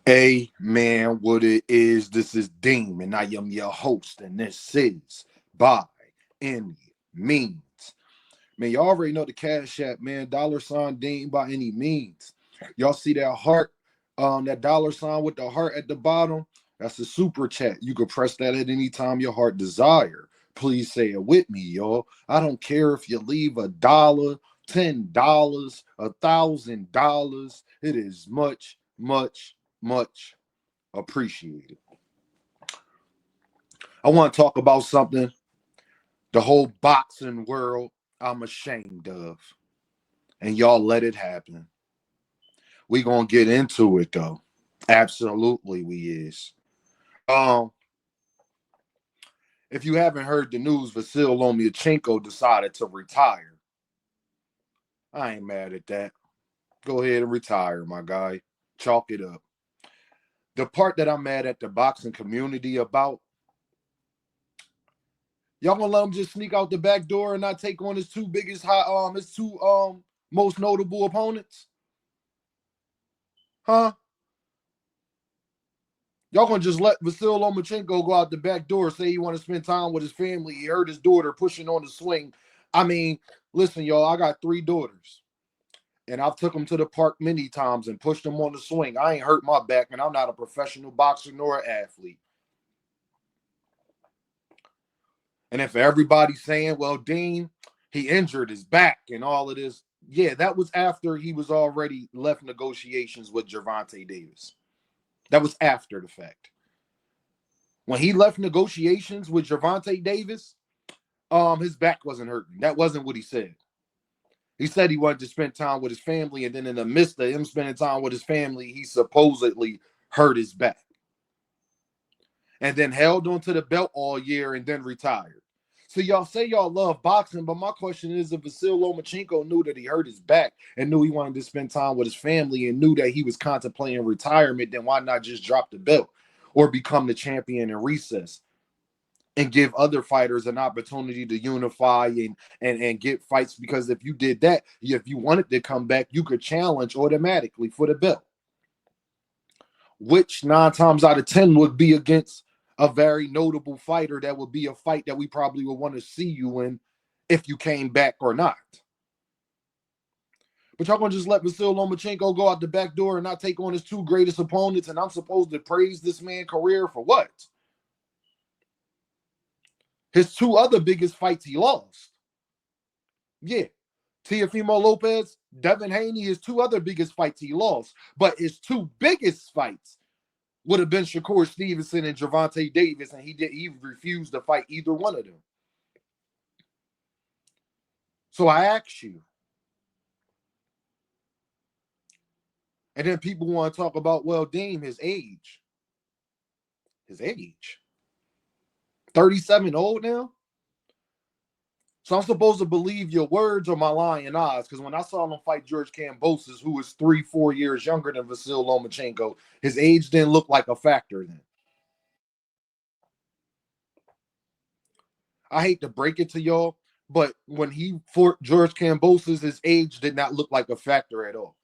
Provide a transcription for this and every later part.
Hey man, what it is, this is Dean, and I am your host, and this is By Any Means. Man, y'all already know the Cash App, man. $ Dean by any means. Y'all see that heart, that $ with the heart at the bottom? That's a super chat. You could press that at any time your heart desire. Please say it with me, y'all. I don't care if you leave $1, $10, $1,000. It is much, much, much appreciated. I want to talk about something the whole boxing world I'm ashamed of, and y'all let it happen. We gonna get into it though. Absolutely, we is. Um, if you haven't heard the news, Vasiliy Lomachenko decided to retire. I ain't mad at that. Go ahead and retire, my guy. Chalk it up. The part that I'm mad at the boxing community about, y'all gonna let him just sneak out the back door and not take on his two biggest his two most notable opponents? Huh? Y'all gonna just let Vasiliy Lomachenko go out the back door, say he want to spend time with his family? He heard his daughter pushing on the swing. I mean, listen, y'all, I got 3 daughters, and I've took them to the park many times and pushed them on the swing. I ain't hurt my back, and I'm not a professional boxer nor an athlete. And if everybody's saying, well, Dean, he injured his back and all of this, yeah, that was after he was already left negotiations with Gervonta Davis. That was after the fact. When he left negotiations with Gervonta Davis, his back wasn't hurting. That wasn't what he said. He said he wanted to spend time with his family, and then in the midst of him spending time with his family, he supposedly hurt his back. And then held onto the belt all year and then retired. So y'all say y'all love boxing, but my question is, if Vasiliy Lomachenko knew that he hurt his back and knew he wanted to spend time with his family and knew that he was contemplating retirement, then why not just drop the belt or become the champion in recess and give other fighters an opportunity to unify and get fights? Because if you did that, if you wanted to come back, you could challenge automatically for the belt, which 9 times out of 10 would be against a very notable fighter. That would be a fight that we probably would want to see you in if you came back or not. But y'all gonna just let Vasiliy Lomachenko go out the back door and not take on his 2 greatest opponents, and I'm supposed to praise this man's career for what? His 2 other biggest fights he lost. Yeah. Teofimo Lopez, Devin Haney, his 2 other biggest fights he lost. But his 2 biggest fights would have been Shakur Stevenson and Gervonta Davis, and he refused to fight either one of them. So I ask you, and then people want to talk about, well, Dame, his age. 37 old now? So I'm supposed to believe your words or my lying eyes? Because when I saw him fight George Kambosos, who was 3-4 years younger than Vasiliy Lomachenko, his age didn't look like a factor then. I hate to break it to y'all, but when he fought George Kambosos, his age did not look like a factor at all.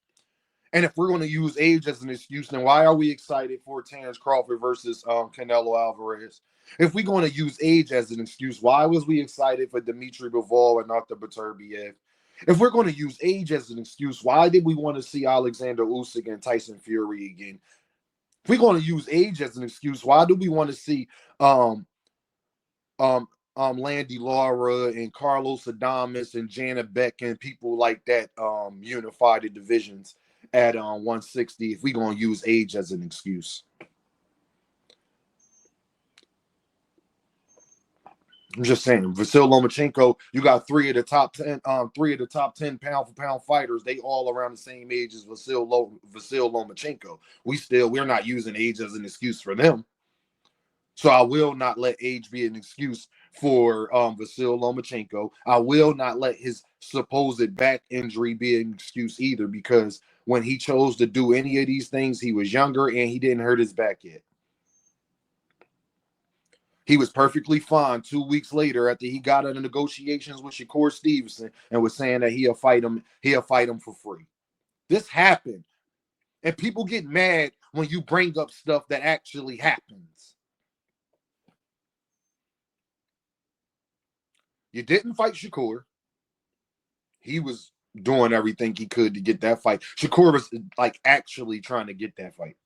And if we're going to use age as an excuse, then why are we excited for Terrence Crawford versus Canelo Alvarez? If we're going to use age as an excuse, why was we excited for Dmitry Bivol and Arthur Beterbiev? If we're going to use age as an excuse, why did we want to see Alexander Usyk and Tyson Fury again? If we're going to use age as an excuse, why do we want to see um, Landy Lara and Carlos Adames and Janet Beck and people like that unify the divisions at 160 if we're going to use age as an excuse? I'm just saying, Vasiliy Lomachenko, you got 3 of the top 10 pound for pound fighters. They all around the same age as Vasiliy Lomachenko. We're not using age as an excuse for them. So I will not let age be an excuse for Vasiliy Lomachenko. I will not let his supposed back injury be an excuse either, because when he chose to do any of these things, he was younger and he didn't hurt his back yet. He was perfectly fine 2 weeks later after he got into negotiations with Shakur Stevenson and was saying that he'll fight him for free. This happened And people get mad when you bring up stuff that actually happens. You didn't fight Shakur. He was doing everything he could to get that fight. Shakur was like actually trying to get that fight.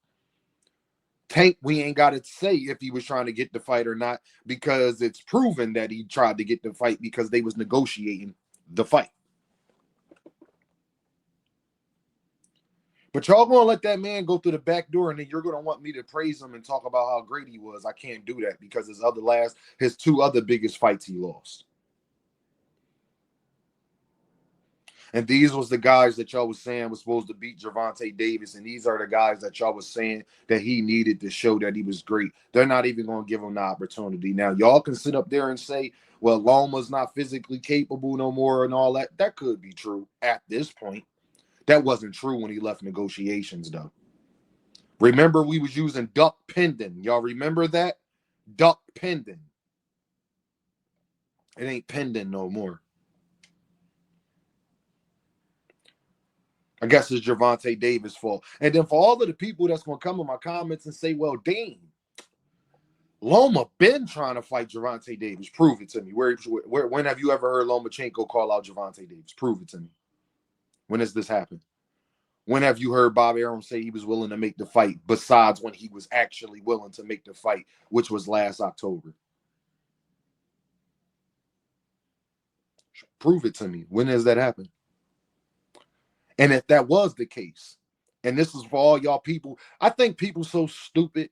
Tank, we ain't got to say if he was trying to get the fight or not, because it's proven that he tried to get the fight because they was negotiating the fight. But y'all gonna let that man go through the back door, and then you're gonna want me to praise him and talk about how great he was. I can't do that because his two other biggest fights he lost. And these was the guys that y'all was saying was supposed to beat Gervonta Davis, and these are the guys that y'all was saying that he needed to show that he was great. They're not even going to give him the opportunity. Now, y'all can sit up there and say, well, Loma's not physically capable no more and all that. That could be true at this point. That wasn't true when he left negotiations, though. Remember, we was using duck pending. Y'all remember that? Duck pending. It ain't pending no more. I guess it's Gervonta Davis' fault. And then for all of the people that's going to come in my comments and say, well, dang, Loma been trying to fight Gervonta Davis. Prove it to me. When have you ever heard Lomachenko call out Gervonta Davis? Prove it to me. When has this happened? When have you heard Bob Arum say he was willing to make the fight besides when he was actually willing to make the fight, which was last October? Prove it to me. When has that happened? And if that was the case, and this is for all y'all people, I think people so stupid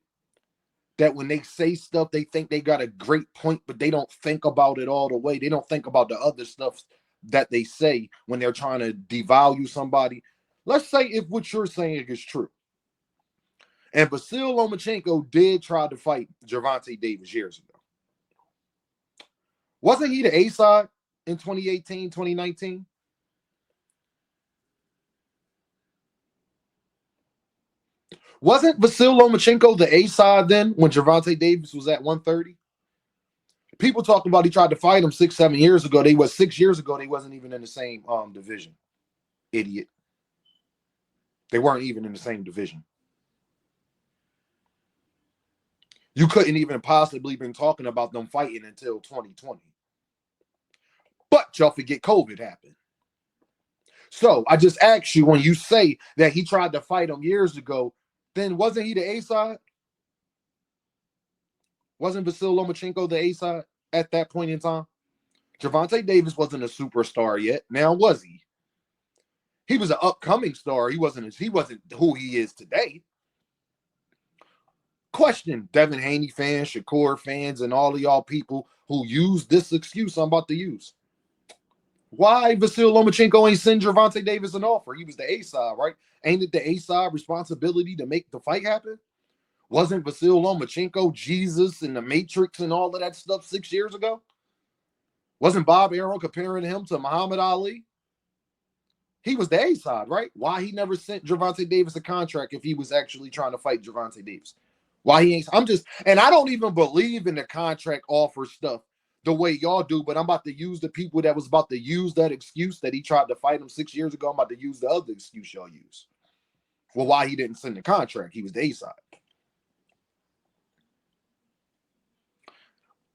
that when they say stuff, they think they got a great point, but they don't think about it all the way. They don't think about the other stuff that they say when they're trying to devalue somebody. Let's say if what you're saying is true. And Vasiliy Lomachenko did try to fight Gervonta Davis years ago. Wasn't he the A-side in 2018, 2019? Wasn't Vasiliy Lomachenko the A-side then when Gervonta Davis was at 130? People talked about he tried to fight him 6-7 years ago. 6 years ago, they wasn't even in the same division. Idiot. They weren't even in the same division. You couldn't even possibly been talking about them fighting until 2020. But y'all forget COVID happened. So I just asked you, when you say that he tried to fight him years ago, then wasn't he the A-side? Wasn't Vasiliy Lomachenko the A-side at that point in time? Gervonta Davis wasn't a superstar yet. Now was he? He was an upcoming star. He wasn't who he is today. Question, Devin Haney fans, Shakur fans, and all of y'all people who use this excuse I'm about to use. Why Vasiliy Lomachenko ain't send Gervonta Davis an offer? He was the A-side, right? Ain't it the A-side responsibility to make the fight happen? Wasn't Vasiliy Lomachenko Jesus and the Matrix and all of that stuff 6 years ago? Wasn't Bob Arum comparing him to Muhammad Ali? He was the A-side, right? Why he never sent Gervonta Davis a contract if he was actually trying to fight Gervonta Davis? Why he ain't? And I don't even believe in the contract offer stuff the way y'all do, but I'm about to use the people that was about to use that excuse that he tried to fight him 6 years ago. I'm about to use the other excuse y'all use. Well, why he didn't send the contract? He was the A-side.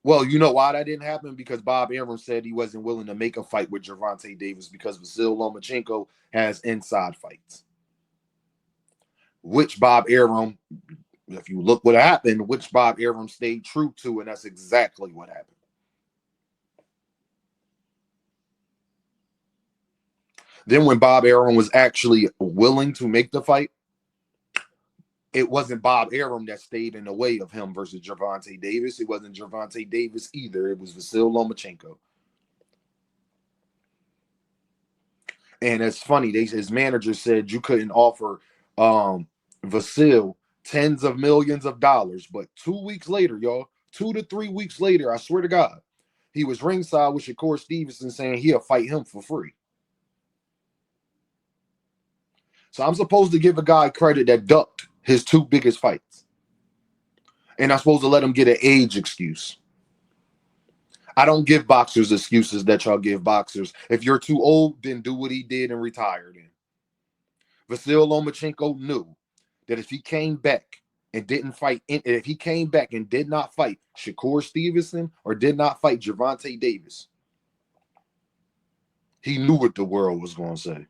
Well, you know why that didn't happen? Because Bob Arum said he wasn't willing to make a fight with Gervonta Davis because Vasiliy Lomachenko has inside fights. Which Bob Arum, if you look what happened, which Bob Arum stayed true to, and that's exactly what happened. Then when Bob Arum was actually willing to make the fight, it wasn't Bob Arum that stayed in the way of him versus Gervonta Davis. It wasn't Gervonta Davis either. It was Vasiliy Lomachenko. And it's funny, his manager said you couldn't offer Vasiliy tens of millions of dollars. But 2 weeks later, y'all, 2 to 3 weeks later, I swear to God, he was ringside with Shakur Stevenson saying he'll fight him for free. So I'm supposed to give a guy credit that ducked his two biggest fights. And I'm supposed to let him get an age excuse. I don't give boxers excuses that y'all give boxers. If you're too old, then do what he did and retire then. Vasiliy Lomachenko knew that if he came back and didn't fight, if he came back and did not fight Shakur Stevenson or did not fight Gervonta Davis, he knew what the world was going to say.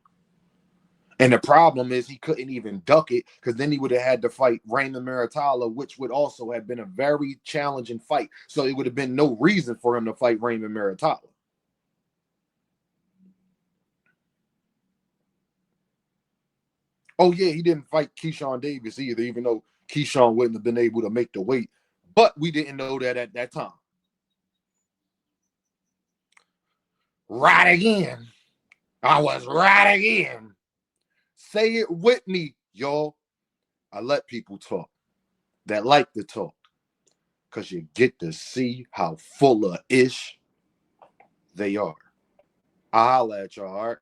And the problem is he couldn't even duck it, because then he would have had to fight Raymond Maritala, which would also have been a very challenging fight. So it would have been no reason for him to fight Raymond Maritala. Oh, yeah, he didn't fight Keyshawn Davis either, even though Keyshawn wouldn't have been able to make the weight. But we didn't know that at that time. Right again. I was right again. Say it with me, y'all. I let people talk that like to talk, because you get to see how full of ish they are. I'll holla at y'all, all right?